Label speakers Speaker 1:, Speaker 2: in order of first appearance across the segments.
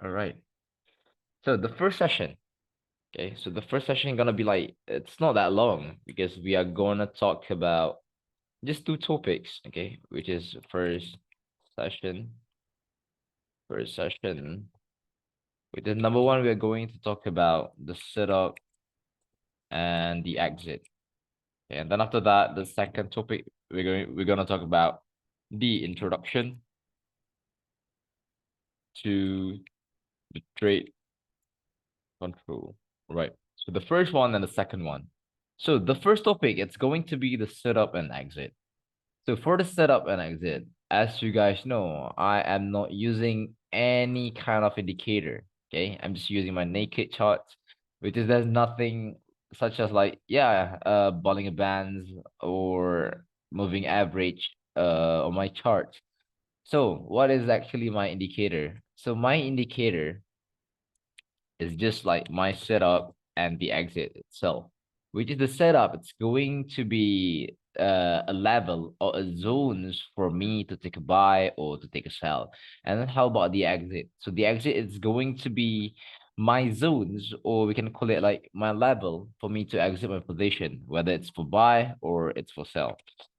Speaker 1: All right. So the first session, okay. So the first session gonna be like it's not that long because we are gonna talk about just two topics, okay, which is session, first session. With the number one, we are going to talk about the setup and the exit. Okay, and then after that, the second topic we're gonna talk about the introduction to the trade control. Right. So the first one and the second one. So the first topic, it's going to be the setup and exit. So for the setup and exit, as you guys know, I am not using any kind of indicator. Okay, I'm just using my naked charts, which is there's nothing such as like Bollinger Bands or moving average on my chart. So what is actually my indicator? So my indicator is just like my setup and the exit itself, which is the setup. It's going to be a level or a zones for me to take a buy or to take a sell. And then how about the exit? So the exit is going to be my zones, or we can call it like my level for me to exit my position, whether it's for buy or it's for sell.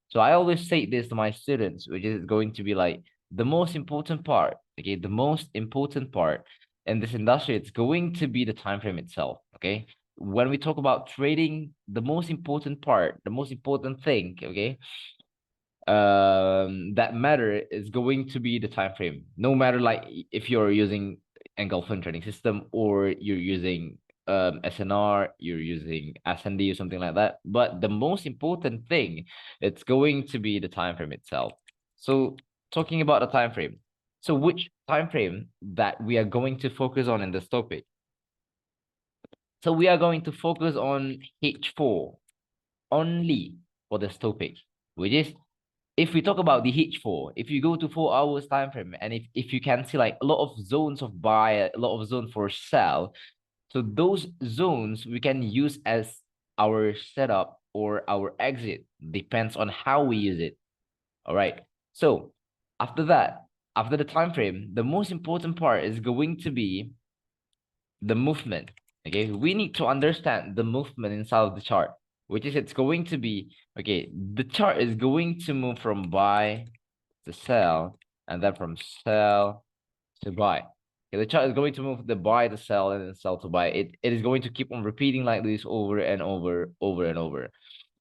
Speaker 1: So I always say this to my students, which is going to be like the most important part. Okay, the most important part in this industry, it's going to be the time frame itself. Okay. When we talk about trading, the most important part, the most important thing, okay, that matter is going to be the time frame. No matter like if you're using engulfing trading system or you're using SNR, you're using SND or something like that. But the most important thing, it's going to be the time frame itself. So talking about the time frame. So which time frame that we are going to focus on in this topic? So we are going to focus on H4 only for this topic, which is if we talk about the H4, if you go to 4 hours time frame, and if you can see like a lot of zones of buy, a lot of zone for sell, so those zones we can use as our setup or our exit, depends on how we use it. All right. So after that, after the time frame, the most important part is going to be the movement. Okay, we need to understand the movement inside of the chart, which is it's going to be okay. The chart is going to move from buy to sell, and then from sell to buy. Okay, the chart is going to move the buy to sell and then sell to buy. It is going to keep on repeating like this over and over, over and over.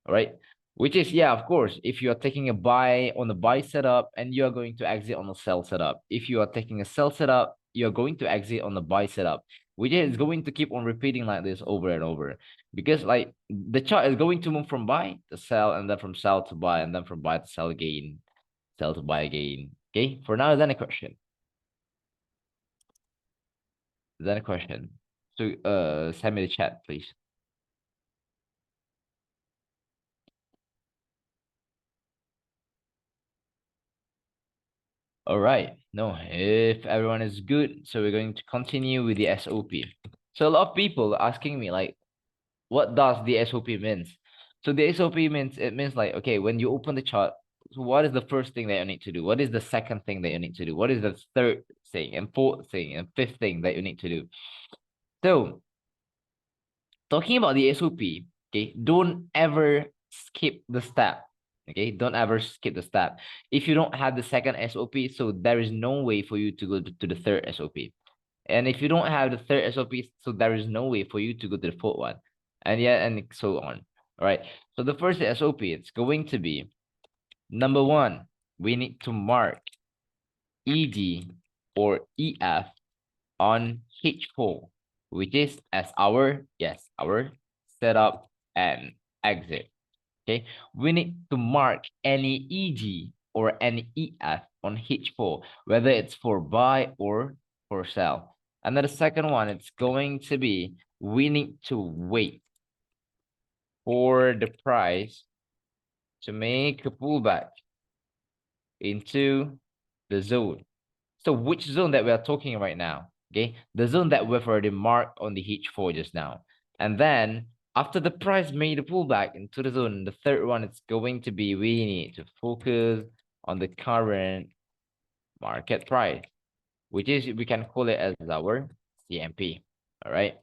Speaker 1: All right. Which is, yeah, of course, if you are taking a buy on the buy setup and you are going to exit on the sell setup. If you are taking a sell setup, you're going to exit on the buy setup, which is going to keep on repeating like this over and over. Because like the chart is going to move from buy to sell and then from sell to buy and then from buy to sell again, sell to buy again. Okay. For now, is that a question? Is that a question? So send me the chat, please. All right. No, if everyone is good, so we're going to continue with the SOP. So a lot of people asking me like, what does the SOP means? So the SOP means it means like, okay, when you open the chart, so what is the first thing that you need to do? What is the second thing that you need to do? What is the third thing and fourth thing and fifth thing that you need to do? So talking about the SOP, okay, don't ever skip the step. Okay, don't ever skip the step. If you don't have the second SOP, so there is no way for you to go to the third SOP. And if you don't have the third SOP, so there is no way for you to go to the fourth one. And yeah, and so on. All right. So the first SOP, it's going to be number one, we need to mark ED or EF on H4, which is as our, yes, our setup and exit. Okay, we need to mark any EG or any EF on H4, whether it's for buy or for sell. And then the second one, it's going to be we need to wait for the price to make a pullback into the zone. So which zone that we are talking right now? Okay, the zone that we've already marked on the H4 just now. And then after the price made a pullback into the zone, the third one is going to be we need to focus on the current market price. which is we can call it as our CMP. All right.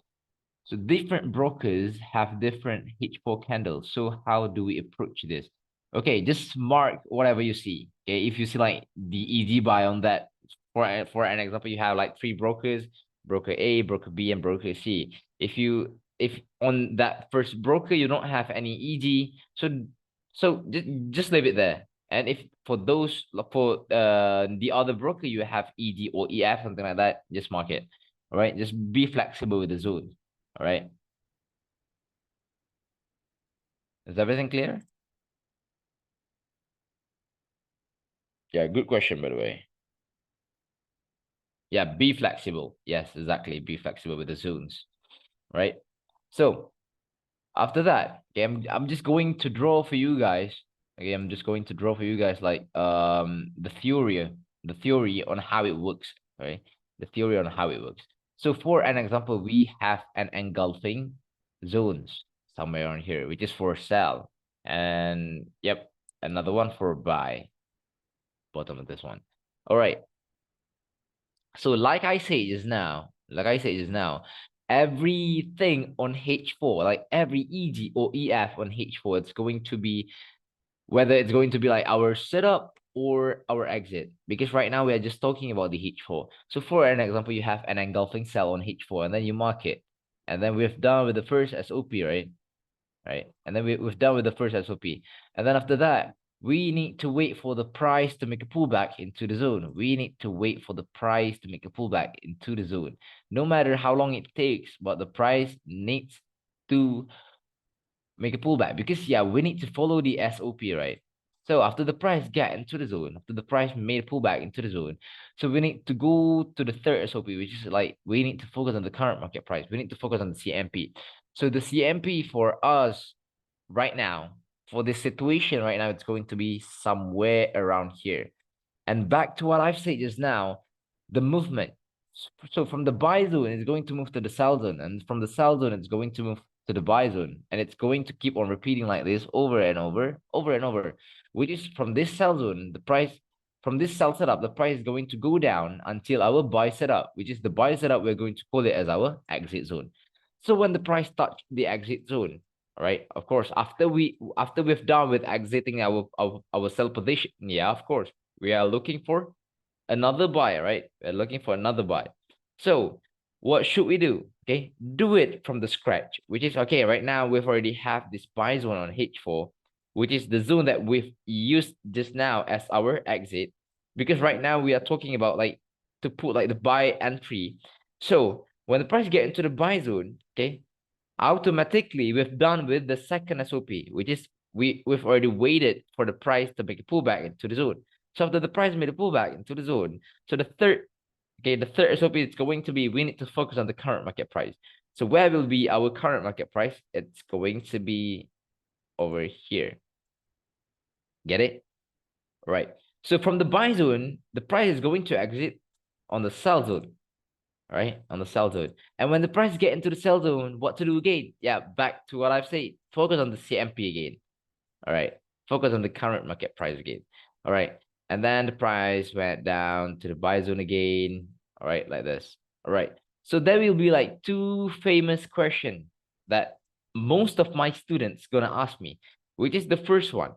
Speaker 1: So different brokers have different H4 candles. So how do we approach this? Okay, just mark whatever you see. Okay, if you see like the ED buy on that, for an example, you have like three brokers, broker A, broker B, and broker C. If on that first broker you don't have any ED, so just leave it there. And if for those for the other broker you have ED or EF, something like that, just mark it. All right, just be flexible with the zone. All right. Is everything clear? Yeah, good question, by the way. Yeah, be flexible. Yes, exactly. Be flexible with the zones, right? So after that, okay, I'm just going to draw for you guys. Okay, I'm just going to draw for you guys like the theory on how it works, right? The theory on how it works. So for an example, we have an engulfing zones somewhere on here, which is for sell. And yep, another one for buy, bottom of this one. All right. So like I said just now, everything on H4, like every EG or EF on H4, it's going to be whether it's going to be like our setup or our exit. Because right now we are just talking about the H4. So for an example, you have an engulfing sell on H4 and then you mark it. And then we've done with the first SOP, right? Right. And then we've done with the first SOP. And then after that, we need to wait for the price to make a pullback into the zone. We need to wait for the price to make a pullback into the zone. No matter how long it takes, but the price needs to make a pullback because yeah, we need to follow the SOP, right? So after the price get into the zone, after the price made a pullback into the zone, so we need to go to the third SOP, which is like we need to focus on the current market price. We need to focus on the CMP. So the CMP for us right now, for this situation right now, it's going to be somewhere around here. And back to what I've said just now, the movement. So from the buy zone, it's going to move to the sell zone. And from the sell zone, it's going to move to the buy zone. And it's going to keep on repeating like this over and over, over and over. Which is from this sell zone, the price, from this sell setup, the price is going to go down until our buy setup, which is the buy setup, we're going to call it as our exit zone. So when the price touch the exit zone, all right, of course, after we've done with exiting our sell position, yeah, of course, we are looking for another buy, right? We're looking for another buy. So what should we do? Okay, do it from the scratch, which is okay. Right now, we've already have this buy zone on H4, which is the zone that we've used just now as our exit. Because right now we are talking about like to put like the buy entry. So when the price get into the buy zone, okay, automatically we've done with the second SOP, which is we've already waited for the price to make a pullback into the zone. So after the price made a pullback into the zone, so the third SOP is going to be we need to focus on the current market price. So where will be our current market price? It's going to be over here. Get it? Right. So from the buy zone, the price is going to exit on the sell zone. Right, on the sell zone. And when the price get into the sell zone, what to do again? Yeah, back to what I've said. Focus on the CMP again. All right. Focus on the current market price again. All right. And then the price went down to the buy zone again. All right, like this. All right. So there will be like two famous questions that most of my students gonna ask me, which is the first one.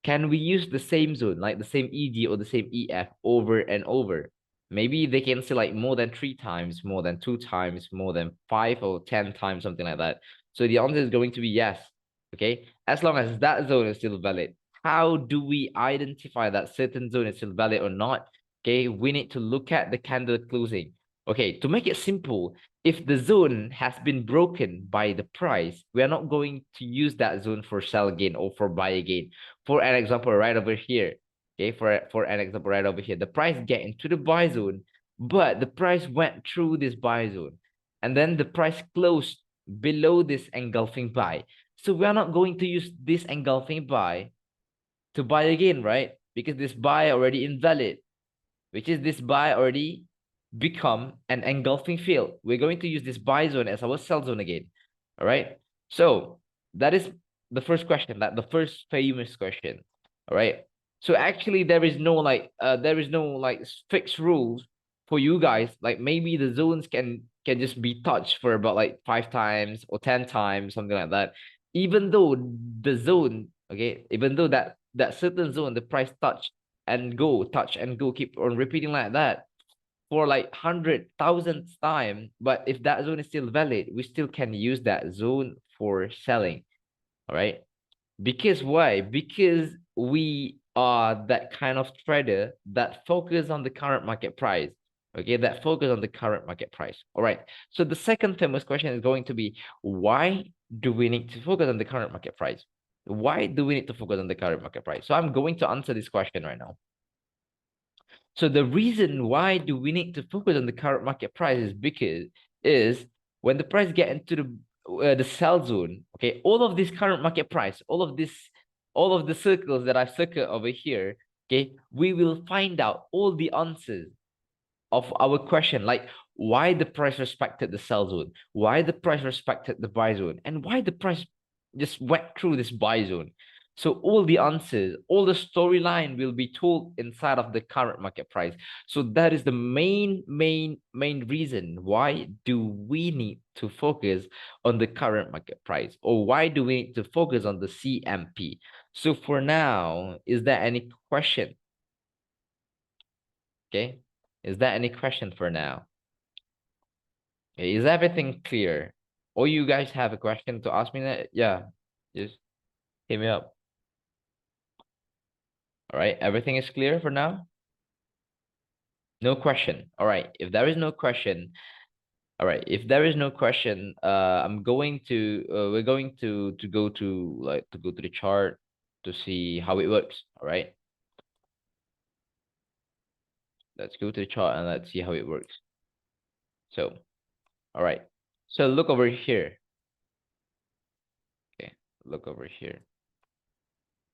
Speaker 1: Can we use the same zone, like the same ED or the same EF over and over? Maybe they can say like more than 3 times, more than 2 times, more than 5 or 10 times, something like that. So the answer is going to be yes. Okay, as long as that zone is still valid. How do we identify that certain zone is still valid or not? Okay, we need to look at the candle closing. Okay, to make it simple, if the zone has been broken by the price, we are not going to use that zone for sell again or for buy again. For an example, right over here, okay, for an example right over here, the price get into the buy zone, but the price went through this buy zone, and then the price closed below this engulfing buy. So we are not going to use this engulfing buy to buy again, right? Because this buy already invalid, which is this buy already become an engulfing field. We're going to use this buy zone as our sell zone again. All right. So that is the first question, that the first famous question. All right. So actually there is no like fixed rules for you guys, like maybe the zones can just be touched for about like 5 times or 10 times, something like that. Even though the zone, okay, even though that certain zone, the price touch and go, keep on repeating like that for like 100,000th time. But if that zone is still valid, we still can use that zone for selling. All right. Because why? Because we are that kind of trader that focus on the current market price. Okay, that focus on the current market price. All right. So the second famous question is going to be, why do we need to focus on the current market price? Why do we need to focus on the current market price? So I'm going to answer this question right now. So the reason why do we need to focus on the current market price is because is when the price get into the sell zone, okay, all of this current market price, all of the circles that I've circled over here, okay, we will find out all the answers of our question, like why the price respected the sell zone, why the price respected the buy zone, and why the price just went through this buy zone. So all the answers, all the storyline will be told inside of the current market price. So that is the main reason why do we need to focus on the current market price, or why do we need to focus on the CMP? So for now, is there any question? Okay. Is there any question for now? Okay, is everything clear? Or you guys have a question to ask me that? Yeah, just hit me up. All right, everything is clear for now? No question. All right, if there is no question, all right, if there is no question, I'm going to we're going to go to the chart to see how it works. All right. Let's go to the chart and let's see how it works. So, all right. So look over here. Okay, look over here.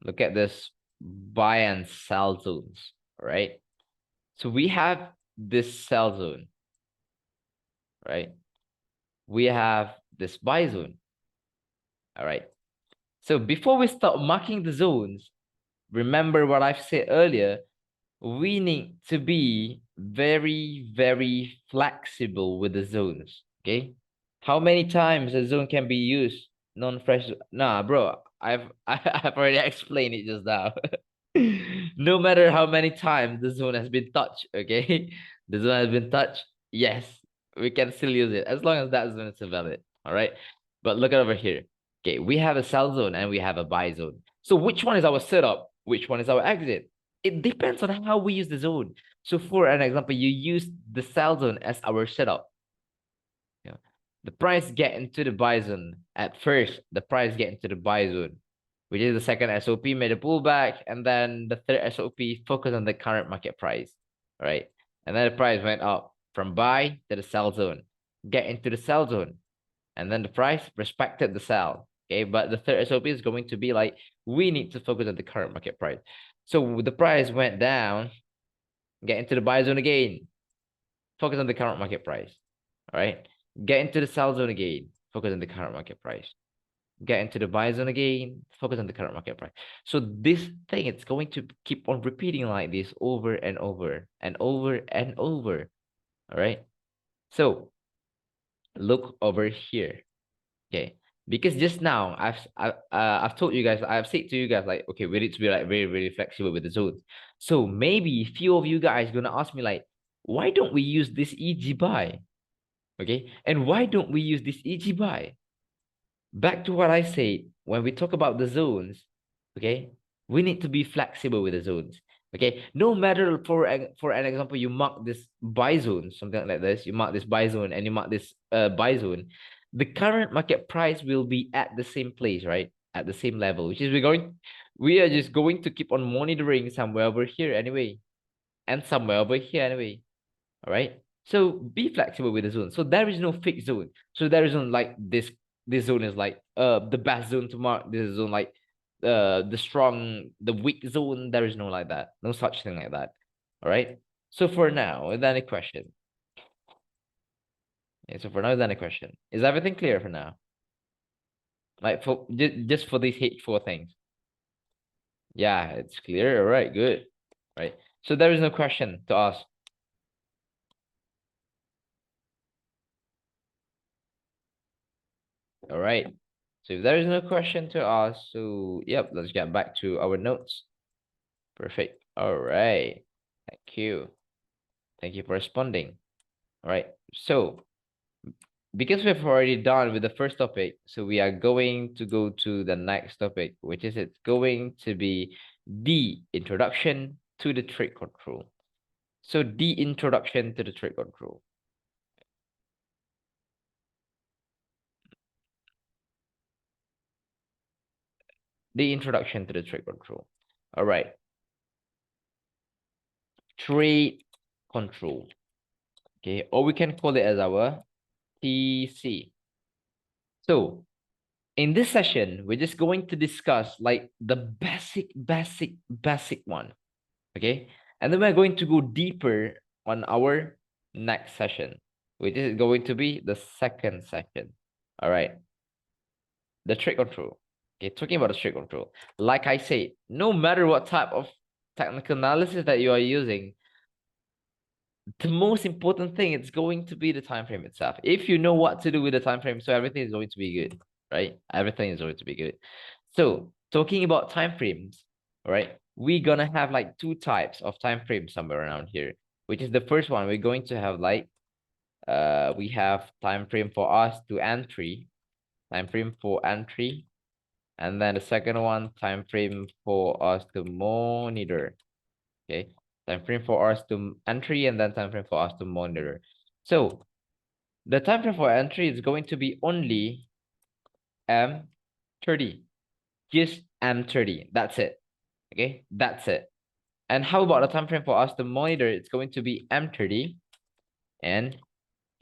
Speaker 1: Look at this buy and sell zones, right? So we have this sell zone, right? We have this buy zone, all right? So before we start marking the zones, remember what I've said earlier, we need to be very flexible with the zones, okay? How many times a zone can be used non-fresh? Nah, bro, I've already explained it just now. No matter how many times the zone has been touched, okay? The zone has been touched, yes, we can still use it as long as that zone is valid, all right? But look at over here. Okay, we have a sell zone and we have a buy zone. So which one is our setup? Which one is our exit? It depends on how we use the zone. So for an example, you use the sell zone as our setup. Yeah. The price get into the buy zone. At first, the price get into the buy zone, which is the second SOP made a pullback, and then the third SOP focused on the current market price, right? And then the price went up from buy to the sell zone, get into the sell zone, and then the price respected the sell. Okay, but the third SOP is going to be like, we need to focus on the current market price. So the price went down, get into the buy zone again, focus on the current market price. All right. Get into the sell zone again, focus on the current market price. Get into the buy zone again, focus on the current market price. So this thing, it's going to keep on repeating like this over and over and over and over. All right. So look over here. Okay. Because just now I've told you guys, I've said to you guys like, okay, we need to be like very flexible with the zones. So maybe few of you guys gonna ask me like, why don't we use this EG buy? Okay, and why don't we use this EG buy? Back to what I said, when we talk about the zones, okay, we need to be flexible with the zones. Okay, no matter for an example, you mark this buy zone, something like this, you mark this buy zone and you mark this buy zone, the current market price will be at the same place, right? At the same level, which is we are just going to keep on monitoring somewhere over here anyway, and somewhere over here anyway. All right. So be flexible with the zone. So there is no fixed zone. So there isn't like this zone is like the best zone to mark. This is zone like the weak zone. There is no like that. No such thing like that. All right. So for now, is there any question? Yeah, so for now, is there any question? Is everything clear for now? Like for just for these four things. Yeah, it's clear. All right, good. Right. So there is no question to ask. All right. So if there is no question to ask, so yep, let's get back to our notes. Perfect. All right. Thank you. Thank you for responding. All right. So because we've already done with the first topic, so we are going to go to the next topic, which is it's going to be the introduction to the trade control. So the introduction to the trade control. The introduction to the trade control. All right. Trade control. Okay, or we can call it as our TC. So in this session, we're just going to discuss like the basic one. Okay, and then we're going to go deeper on our next session, which is going to be the second session. All right, the trade control. Okay, talking about the trade control. Like I said, no matter what type of technical analysis that you are using, the most important thing is going to be the time frame itself. If you know what to do with the time frame, so everything is going to be good, right? Everything is going to be good. So talking about time frames, right? We're gonna have like two types of time frames somewhere around here, which is the first one. We're going to have like we have time frame for us to entry, time frame for entry, and then the second one, time frame for us to monitor. Okay, time frame for us to entry and then time frame for us to monitor. So the time frame for entry is going to be only M30, just M30. That's it. Okay, that's it. And how about the time frame for us to monitor? It's going to be M30 and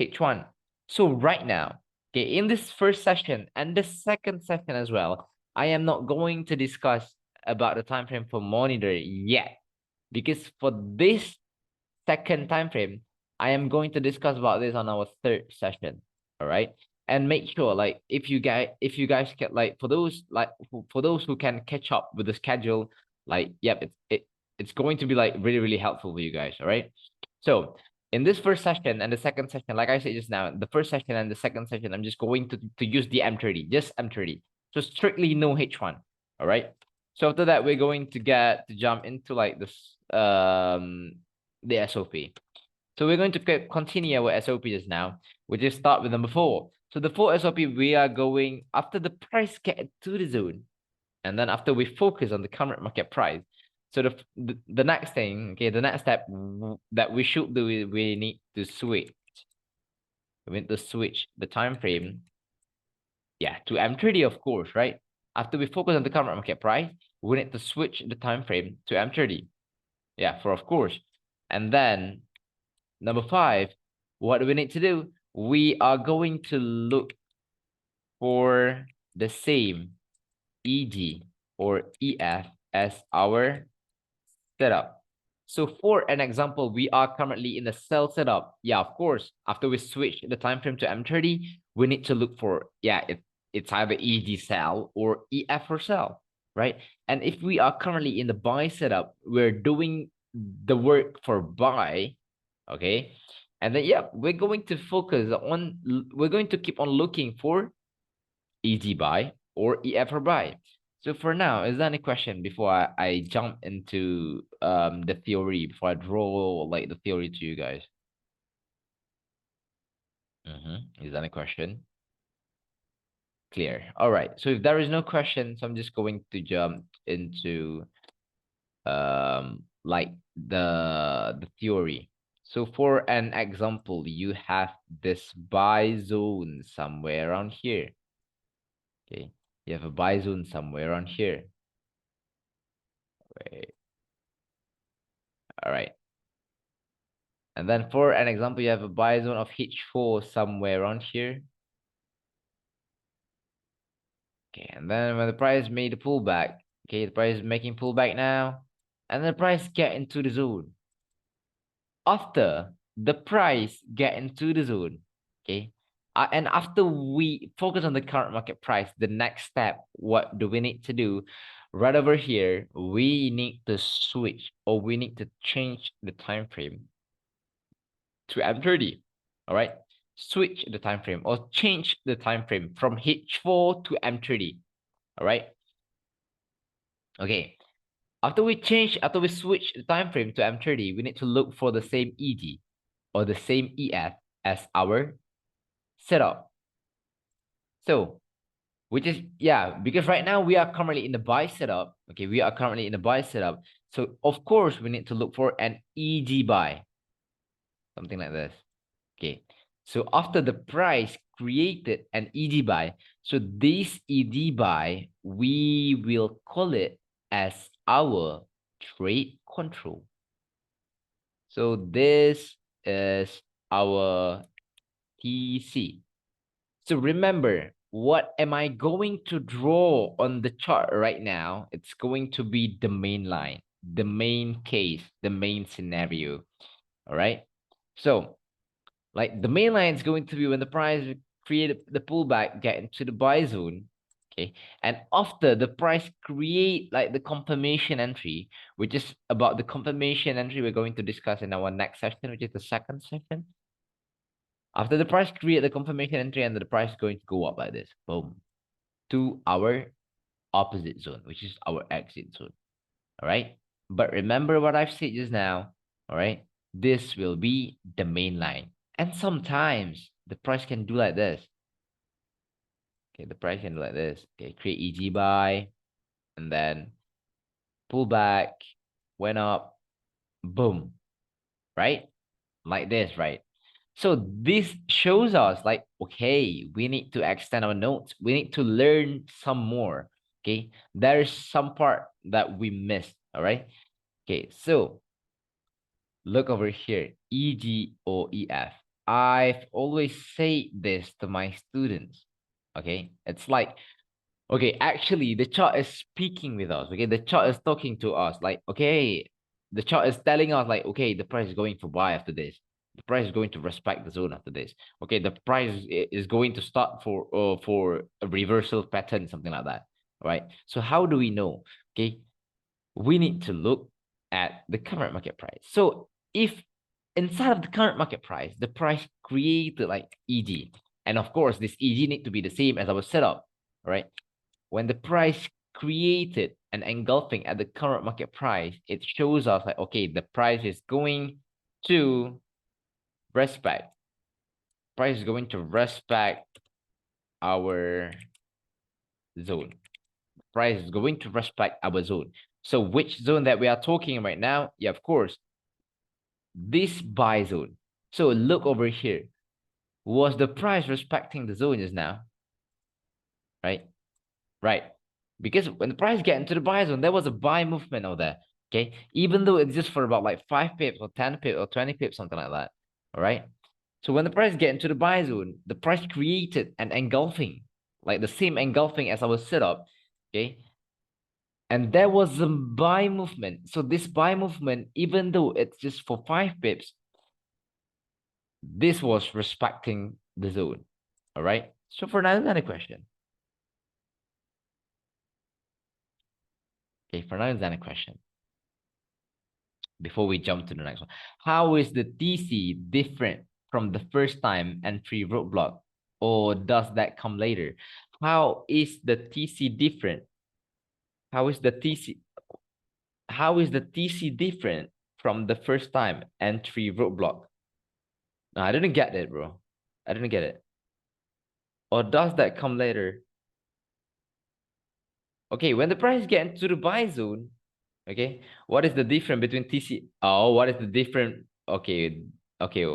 Speaker 1: H1. So right now, okay, in this first session and the second session as well, I am not going to discuss about the time frame for monitor yet, because for this second time frame, I am going to discuss about this on our third session. All right. And make sure, like, if you guys get like for those who can catch up with the schedule, like, yep, it's going to be like really, really helpful for you guys. All right. So in this first session and the second session, like I said just now, the first session and the second session, I'm just going to use the M30, just M30. So strictly no H1. All right. So after that, we're going to get to jump into like this the SOP. So we're going to continue our SOP just now. We just start with number 4. So the 4 SOP, we are going after the price get to the zone, and then after we focus on the current market price. So the next thing, okay, the next step that we should do is we need to switch. We need to switch the time frame, yeah, to M30, of course, right? After we focus on the current market price, we need to switch the time frame to M30. Yeah, for of course. And then number 5, what do we need to do? We are going to look for the same EG or EF as our setup. So for an example, we are currently in the sell setup. Yeah, of course, after we switch the time frame to M30, we need to look for, yeah, it's either EG sell or EF for sell, right? And if we are currently in the buy setup, we're doing the work for buy, okay? And then, yeah, we're going to focus on, we're going to keep on looking for EG buy or EF for buy. So for now, is there any question before I jump into the theory, before I draw like the theory to you guys? Is there any question? Clear. All right. So if there is no question, so I'm just going to jump into like the theory. So for an example, you have this buy zone somewhere around here. Okay. You have a buy zone somewhere around here. Wait. All right. And then for an example, you have a buy zone of H4 somewhere around here. Okay, and then when the price made a pullback, okay, the price is making pullback now, and the price get into the zone. After the price get into the zone, okay, and after we focus on the current market price, the next step, what do we need to do? Right over here, we need to switch or we need to change the time frame to M30. All right. switch the time frame or change the time frame from H4 to M30. All right. Okay. After we switch the time frame to M30, we need to look for the same ED or the same EF as our setup. So, which is, yeah, because right now we are currently in the buy setup. Okay, we are currently in the buy setup. So, of course, we need to look for an ED buy, something like this. Okay, so after the price created an ED buy, so this ED buy, we will call it as our trade control. So this is our TC. So remember, what am I going to draw on the chart right now? It's going to be the main line, the main case, the main scenario. All right. So like the main line is going to be when the price create the pullback, get into the buy zone. Okay. And after the price create like the confirmation entry, which is about the confirmation entry we're going to discuss in our next session, which is the second session. After the price create the confirmation entry and the price is going to go up like this, boom, to our opposite zone, which is our exit zone. All right. But remember what I've said just now. All right. This will be the main line. And sometimes the price can do like this. Okay, the price can do like this. Okay, create EG buy and then pull back, went up, boom, right? Like this, right? So this shows us like, okay, we need to extend our notes. We need to learn some more. Okay, there is some part that we missed. All right. Okay, so look over here, EG or EF. I've always said this to my students. Okay, it's like, okay, actually, the chart is speaking with us. Okay, the chart is talking to us. Like, okay, the chart is telling us, like, okay, the price is going to buy after this. The price is going to respect the zone after this. Okay, the price is going to start for a reversal pattern, something like that. All right. So how do we know? Okay, we need to look at the current market price. So if inside of the current market price, the price created like EG, and of course, this EG need to be the same as our setup. All right. When the price created an engulfing at the current market price, it shows us like, okay, the price is going to respect. Price is going to respect our zone. Price is going to respect our zone. So which zone that we are talking right now? Yeah, of course, this buy zone. So look over here. Was the price respecting the zone just now? Right? Right. Because when the price get into the buy zone, there was a buy movement out there. Okay. Even though it's just for about like 5 pips or 10 pips or 20 pips, something like that. All right. So when the price get into the buy zone, the price created an engulfing, like the same engulfing as our setup. Okay. And there was a buy movement. So this buy movement, even though it's just for 5 pips, this was respecting the zone. All right. So for now, another question. Okay, for now, another question. Before we jump to the next one, how is the TC different from the first time entry roadblock, or does that come later? How is the TC different? How is the TC? How is the TC different from the first time entry roadblock? No, I didn't get it, bro. I didn't get it. Or does that come later? Okay, when the price get into the buy zone, okay, what is the difference between TC? Oh, what is the difference? Okay, okay.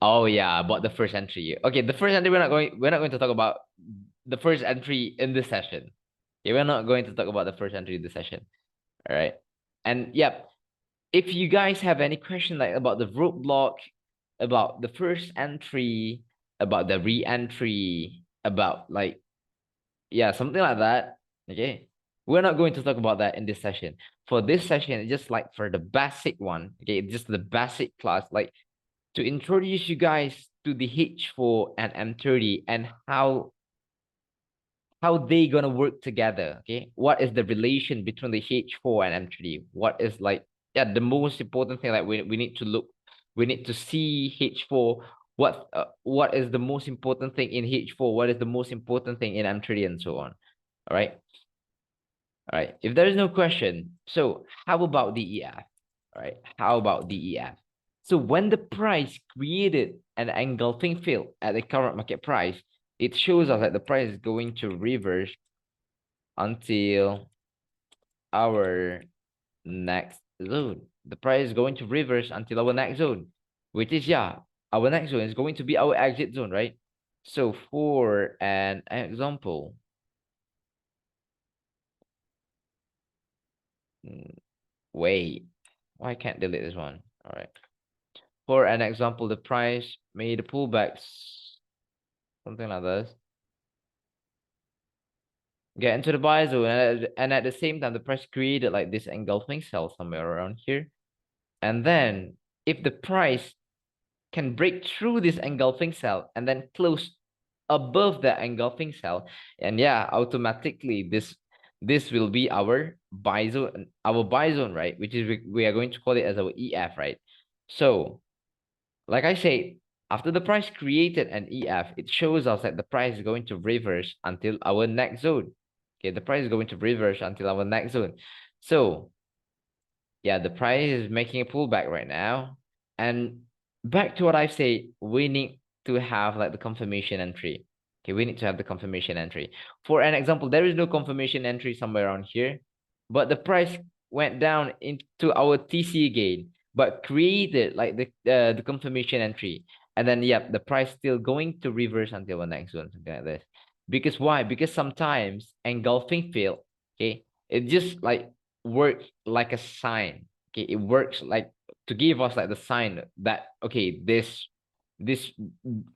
Speaker 1: Oh yeah, about the first entry. Okay, the first entry we're not going to talk about the first entry in this session. Okay, we're not going to talk about the first entry in this session. All right. And yep, if you guys have any question like about the roadblock, about the first entry, about the re-entry, about like yeah, something like that. Okay. We're not going to talk about that in this session. For this session, it's just like for the basic one, okay, just the basic class, like to introduce you guys to the H4 and M30 and how they gonna work together. Okay, what is the relation between the H4 and M30? What is like, yeah, the most important thing, like we need to look, we need to see H4, What is the most important thing in H4? What is the most important thing in M3 and so on? All right. All right. If there is no question, so how about the EF? All right. How about the EF? So when the price created an engulfing field at the current market price, it shows us that the price is going to reverse until our next zone. The price is going to reverse until our next zone, which is, yeah, our next zone is going to be our exit zone, right? So for an example, wait, why can't delete this one? All right. For an example, the price made a pullback, something like this. Get into the buy zone, and at the same time, the price created like this engulfing cell somewhere around here. And then if the price can break through this engulfing cell and then close above the engulfing cell, and yeah, automatically this will be our buy zone, right? Which is we are going to call it as our EF, right? So like I said, after the price created an EF, it shows us that the price is going to reverse until our next zone. Okay, the price is going to reverse until our next zone. So yeah, the price is making a pullback right now. And back to what I've said, we need to have like the confirmation entry. Okay, we need to have the confirmation entry. For an example, there is no confirmation entry somewhere around here, but the price went down into our TC gain, but created like the confirmation entry. And then yep, the price still going to reverse until the next one, something like this. Because why? Because sometimes engulfing field, okay, it just like work like a sign. Okay, it works like to give us like the sign that okay, this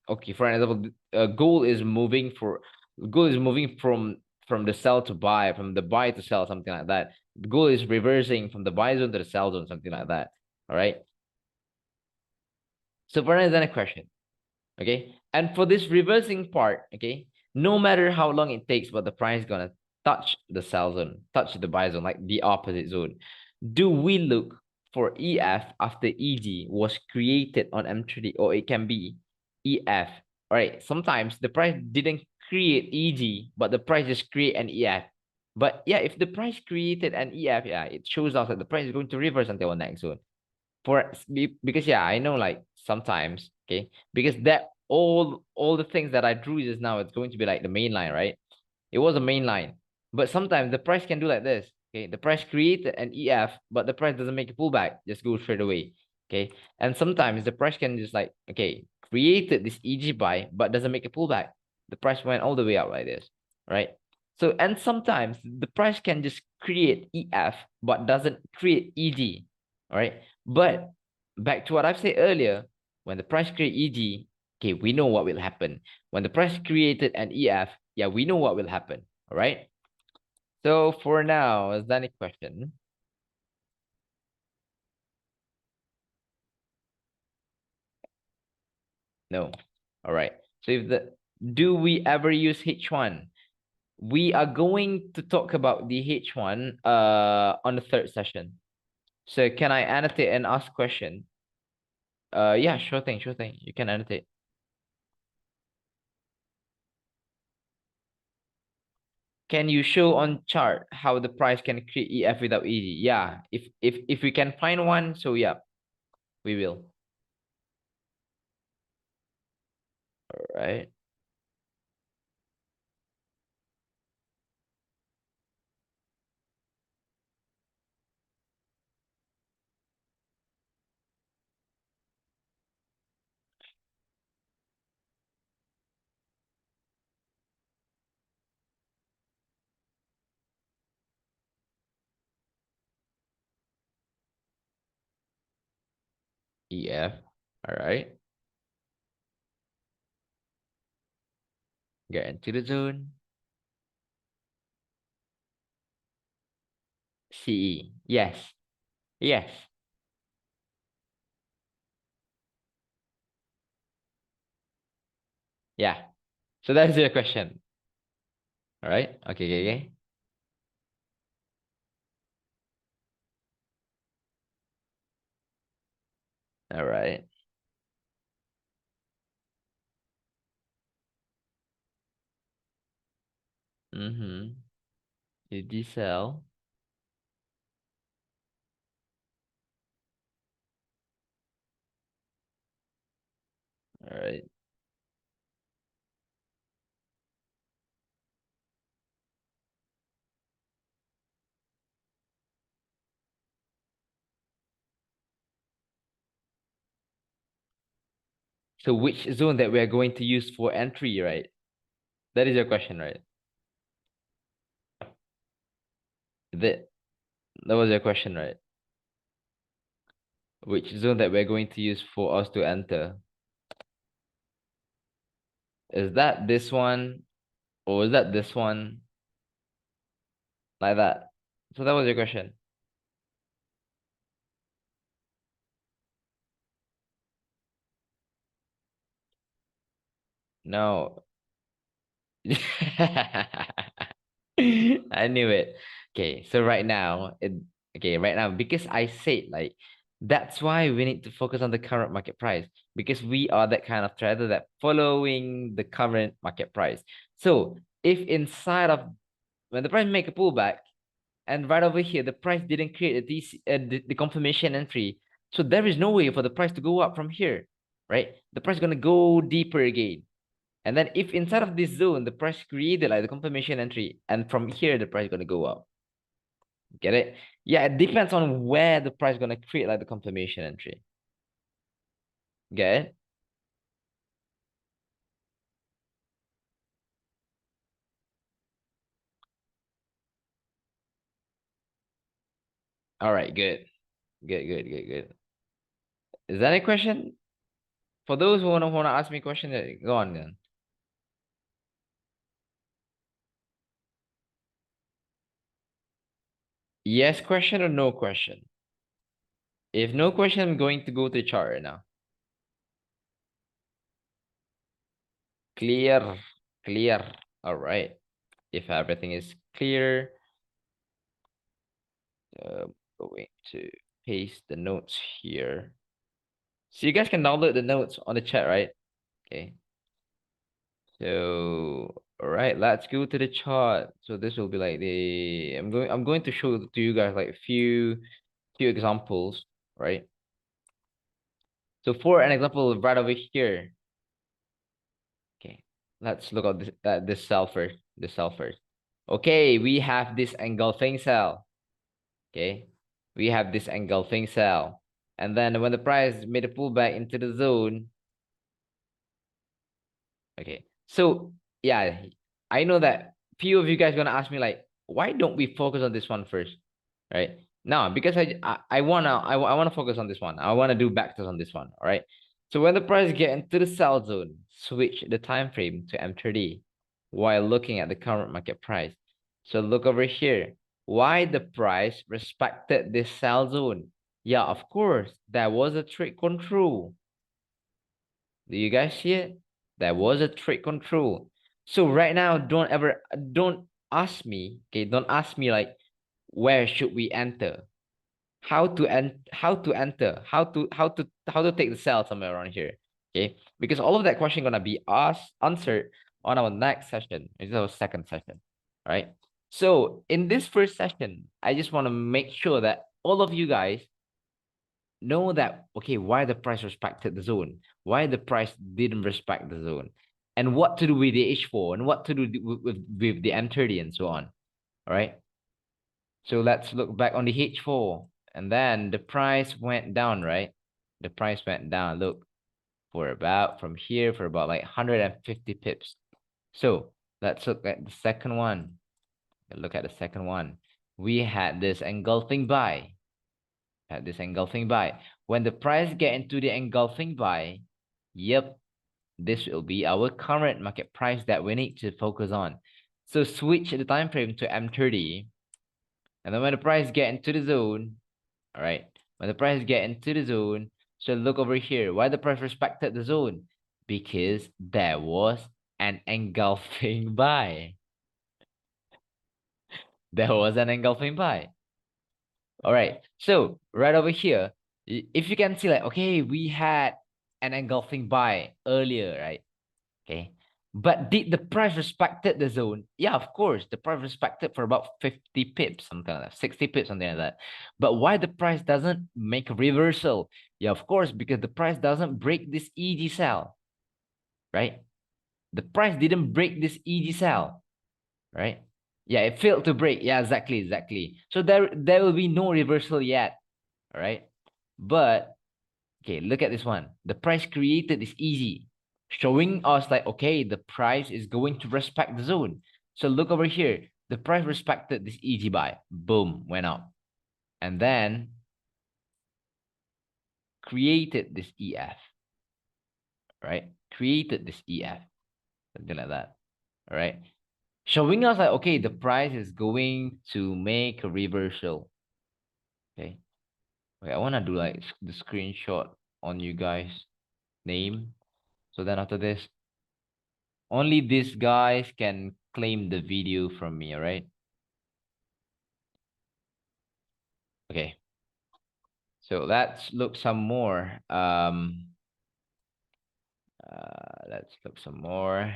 Speaker 1: okay, for example, goal is moving from the sell to buy, from the buy to sell, something like that. The goal is reversing from the buy zone to the sell zone, something like that. All right. So for another question, okay, and for this reversing part, okay, no matter how long it takes, but the price is gonna touch the sell zone, touch the buy zone, like the opposite zone. Do we look for EF after EG was created on M3, or it can be EF? All right, sometimes the price didn't create EG, but the price just create an EF. But yeah, if the price created an EF, yeah, it shows us that the price is going to reverse until the next zone. Because yeah, I know like sometimes, okay, because that all the things that I drew just now, it's going to be like the main line, right? It was a main line. But sometimes the price can do like this. Okay. The price created an EF, but the price doesn't make a pullback, just go straight away. Okay. And sometimes the price can just like, okay, created this EG buy, but doesn't make a pullback. The price went all the way out like this. Right. So, and sometimes the price can just create EF, but doesn't create EG. All right. But back to what I've said earlier, when the price create EG, okay, we know what will happen. When the price created an EF, yeah, we know what will happen. All right. So for now, is there any question? No. All right. So if the do we ever use H1? We are going to talk about the H1 on the third session. So can I annotate and ask question? Yeah, sure thing, sure thing. You can annotate. Can you show on chart how the price can create EF without EG? Yeah, if we can find one, so yeah, we will. All right. EF. All right. Get into the zone. CE. Yes. Yes. Yeah. So that's your question. All right. Okay, okay, okay. All right. Mm-hmm. Did you sell? All right. So which zone that we are going to use for entry, right? That is your question, right? That that was your question, right? Which zone that we're going to use for us to enter? Is that this one or is that this one? Like that. So that was your question. No. I knew it. Okay, so right now, because I said like that's why we need to focus on the current market price because we are that kind of trader that following the current market price. So if inside of when the price make a pullback and right over here the price didn't create the confirmation entry, so there is no way for the price to go up from here, right? The price is gonna go deeper again. And then if inside of this zone, the price created like the confirmation entry, and from here the price is gonna go up. Get it? Yeah, it depends on where the price is gonna create like the confirmation entry. Get it? All right, good. Good. Is that a question? For those who wanna ask me a question, go on then. Yes question or no question? If no question, I'm going to go to the chart right now. Clear, clear. All right. If everything is clear, going to paste the notes here. So you guys can download the notes on the chat, right? Okay. So all right, let's go to the chart. So this will be like I'm going to show to you guys like a few examples, right? So for an example right over here, okay, let's look at this cell first. This cell first. Okay, we have this engulfing cell. Okay, we have this engulfing cell. And then when the price made a pullback into the zone, okay. So yeah, I know that few of you guys gonna ask me like, why don't we focus on this one first, right? No, because I wanna focus on this one. I wanna do backtest on this one. All right. So when the price get into the sell zone, switch the time frame to M30 while looking at the current market price. So look over here. Why the price respected this sell zone? Yeah, of course, there was a trade control. Do you guys see it? There was a trade control. So right now, don't ask me, okay? Don't ask me like where should we enter? How to enter? How to take the sell somewhere around here. Okay? Because all of that question gonna be asked answered on our next session. This is our second session. All right. So in this first session, I just want to make sure that all of you guys know that okay, why the price respected the zone, why the price didn't respect the zone, and what to do with the H4 and what to do with the M30 and so on. All right. So let's look back on the H4. And then the price went down, right? The price went down. Look, for about from here for about like 150 pips. So let's look at the second one. Look at the second one. We had this engulfing buy. Had this engulfing buy. When the price get into the engulfing buy, yep, this will be our current market price that we need to focus on. So switch the time frame to M30. And then when the price get into the zone, all right, when the price get into the zone, so look over here. Why the price respected the zone? Because there was an engulfing buy. There was an engulfing buy. All right. So right over here, if you can see like, okay, we had an engulfing buy earlier, right? Okay. But did the price respected the zone? Yeah, of course. The price respected for about 50 pips, something like that, 60 pips, something like that. But why the price doesn't make a reversal? Yeah, of course, because the price doesn't break this EG cell, right? The price didn't break this EG cell, right? Yeah, it failed to break. Yeah, exactly. So there will be no reversal yet, all right? But okay, look at this one. The price created is easy, showing us like, okay, the price is going to respect the zone. So look over here. The price respected this easy buy. Boom, went up. And then created this EF, right? Created this EF, something like that, all right? Showing us like, okay, the price is going to make a reversal, okay? Okay, I want to do like the screenshot on you guys' name. So then after this, only these guys can claim the video from me, all right? Okay. So let's look some more. Let's look some more.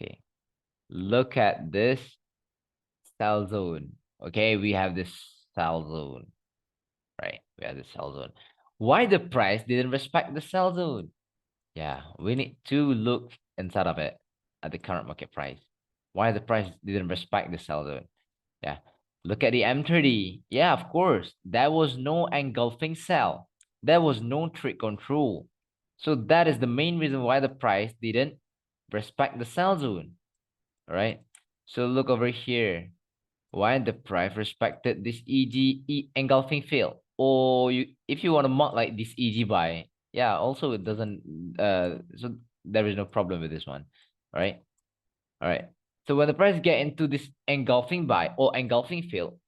Speaker 1: Okay. Look at this cell zone. Okay, we have this cell zone, right? We have this cell zone. Why the price didn't respect the cell zone? Yeah, we need to look inside of it at the current market price. Why the price didn't respect the sell zone? Yeah, look at the M30. Yeah, of course, there was no engulfing sell. There was no trade control. So that is the main reason why the price didn't respect the sell zone. All right. So look over here. Why the price respected this engulfing field? Or if you want to mark like this EG buy, yeah, also it doesn't so there is no problem with this one. All right. All right. So when the price get into this engulfing buy or engulfing field,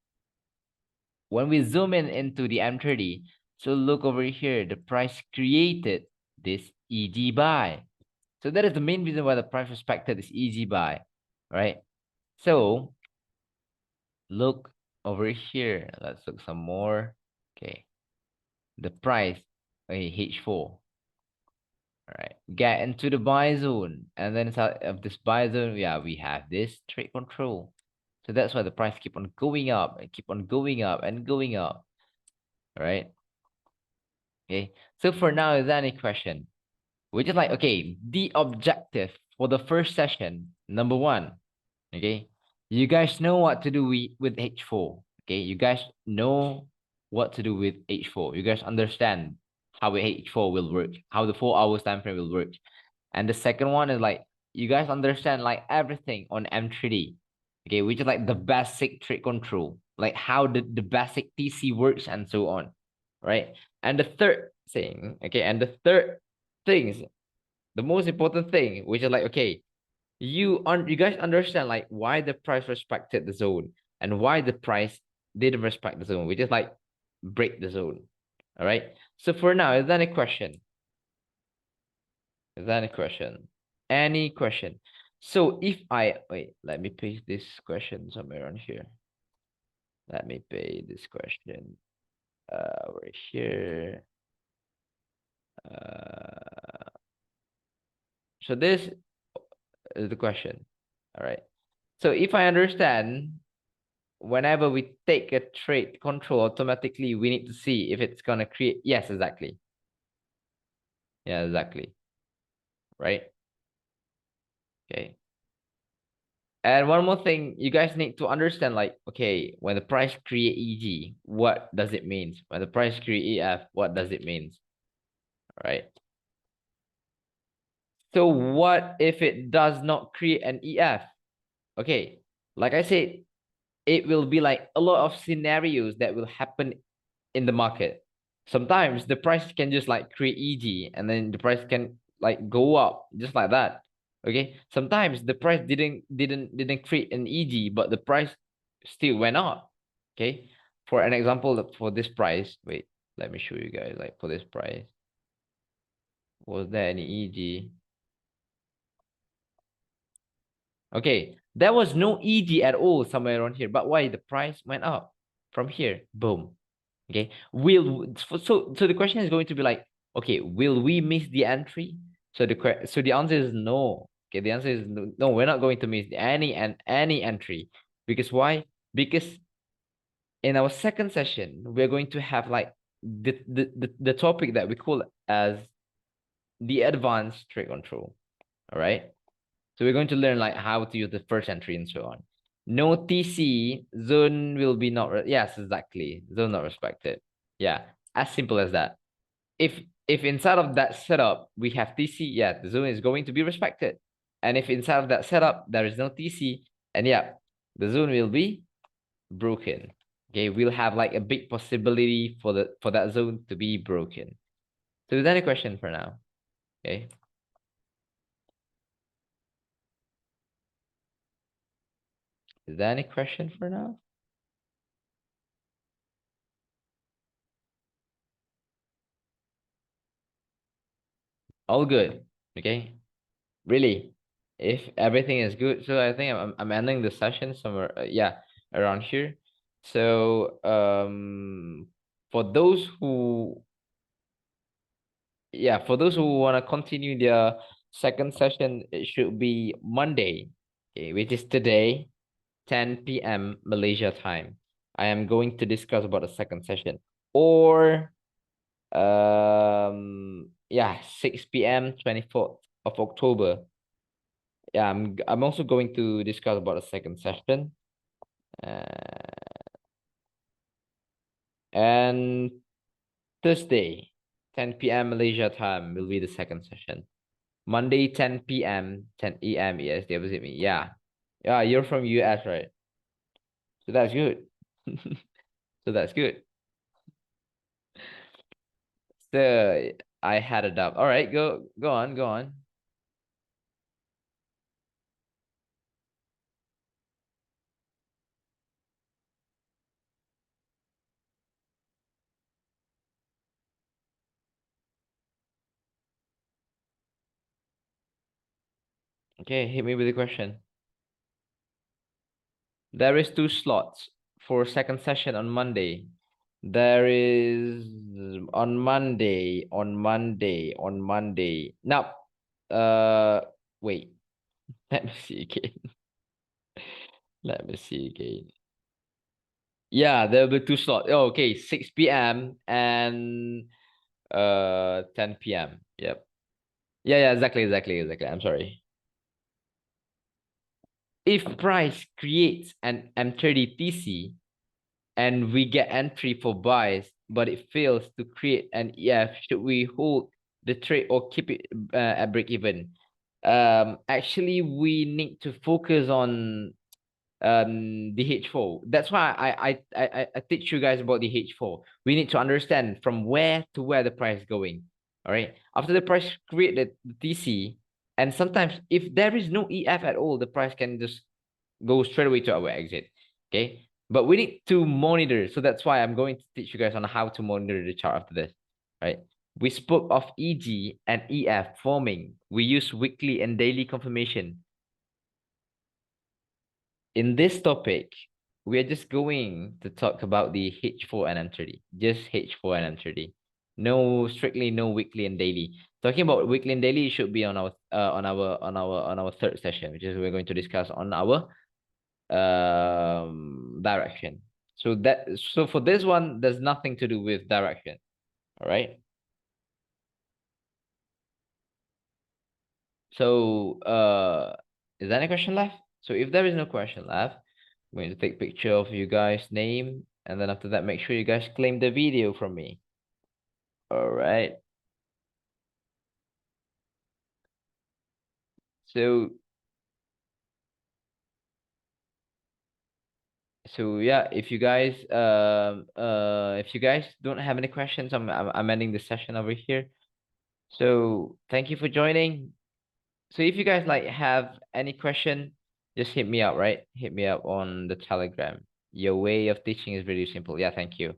Speaker 1: when we zoom in into the M30, so look over here, the price created this EG buy. So that is the main reason why the price respected this EG buy, right? So look over here. Let's look some more. Okay. The price, okay, H4. All right. Get into the buy zone. And then inside of this buy zone, yeah, we have this trade control. So that's why the price keep on going up and keep on going up and going up. All right. Okay. So for now, is there any question? We're just like, okay, the objective for the first session, number one, okay, you guys know what to do with H4. Okay, you guys know what to do with H4. You guys understand how H4 will work, how the 4 hours time frame will work. And the second one is like, you guys understand like everything on M3D. Okay, which is like the basic trade control, like how the basic TC works and so on. Right. And the third thing, okay, and the third things, the most important thing, which is like, okay, you guys understand like why the price respected the zone and why the price didn't respect the zone, which is like break the zone. All right. So for now, is there any question? Is there any question? Any question? So if I wait, let me paste this question somewhere on here. Let me paste this question right here. So this is the question. All right. So if I understand, whenever we take a trade control, automatically we need to see if it's gonna create. Yes, exactly. Yeah, exactly. Right. Okay. And one more thing, you guys need to understand, like, okay, when the price create EG, what does it mean? When the price create EF, what does it mean? Right. So what if it does not create an EF? Okay, like I said, it will be like a lot of scenarios that will happen in the market. Sometimes the price can just like create EG and then the price can like go up just like that. Okay. Sometimes the price didn't create an EG, but the price still went up. Okay. For an example, for this price, wait, let me show you guys like for this price. Was there any EG? Okay, there was no EG at all somewhere around here, but why the price went up from here? Boom. Okay, so the question is going to be like, okay, will we miss the entry? So the answer is no. Okay, the answer is no, no, we're not going to miss any entry. Because why? Because in our second session, we're going to have like the topic that we call as the advanced trade control. All right. So we're going to learn like how to use the first entry and so on. No TC, zone will be not, yes, exactly. Zone not respected. Yeah, as simple as that. If inside of that setup we have TC, yeah, the zone is going to be respected. And if inside of that setup there is no TC, and yeah, the zone will be broken. Okay, we'll have like a big possibility for that zone to be broken. So is that a question for now? Okay. Is there any question for now? All good. Okay. Really, if everything is good, so I think I'm ending the session somewhere, yeah, around here. So for those who, yeah, for those who want to continue their second session, it should be Monday, okay, which is today, 10 p.m. Malaysia time. I am going to discuss about the second session, or yeah, 6 p.m. 24th of October. Yeah, I'm also going to discuss about the second session. And Thursday, 10 p.m. Malaysia time will be the second session. Monday, 10 p.m., 10 a.m. EST, visit me. Yeah. Yeah, you're from US, right? So that's good. So that's good. So I had a doubt. All right, go on, go on. Okay, hit me with the question. There is 2 slots for second session on Monday. There is on Monday. Now, wait, let me see again. Let me see again. Yeah, there'll be 2 slots. Oh, okay, 6 p.m. and 10 p.m. Yep. Yeah, yeah, exactly. I'm sorry. If price creates an M30 TC and we get entry for buys, but it fails to create an EF, should we hold the trade or keep it at break even? Actually, we need to focus on the H4. That's why I teach you guys about the H4. We need to understand from where to where the price is going. All right. After the price create the TC, and sometimes if there is no EF at all, the price can just go straight away to our exit. Okay. But we need to monitor. So that's why I'm going to teach you guys on how to monitor the chart after this. Right. We spoke of EG and EF forming. We use weekly and daily confirmation. In this topic, we are just going to talk about the H4 and M30. Just H4 and M30. No, strictly no weekly and daily. Talking about weekly and daily, it should be on our third session, which is we're going to discuss on our direction. So for this one, there's nothing to do with direction. All right. So is there any question left? So if there is no question left, I'm going to take picture of you guys' name, and then after that, make sure you guys claim the video from me. All right. So yeah, if you guys don't have any questions, I'm ending the session over here. So thank you for joining. So if you guys like have any question, just hit me up, right? Hit me up on the Telegram. Your way of teaching is really simple. Yeah, thank you.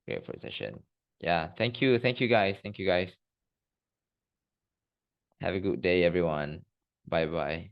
Speaker 1: Great for the session. Yeah, thank you. Thank you guys. Thank you guys. Have a good day, everyone. Bye bye.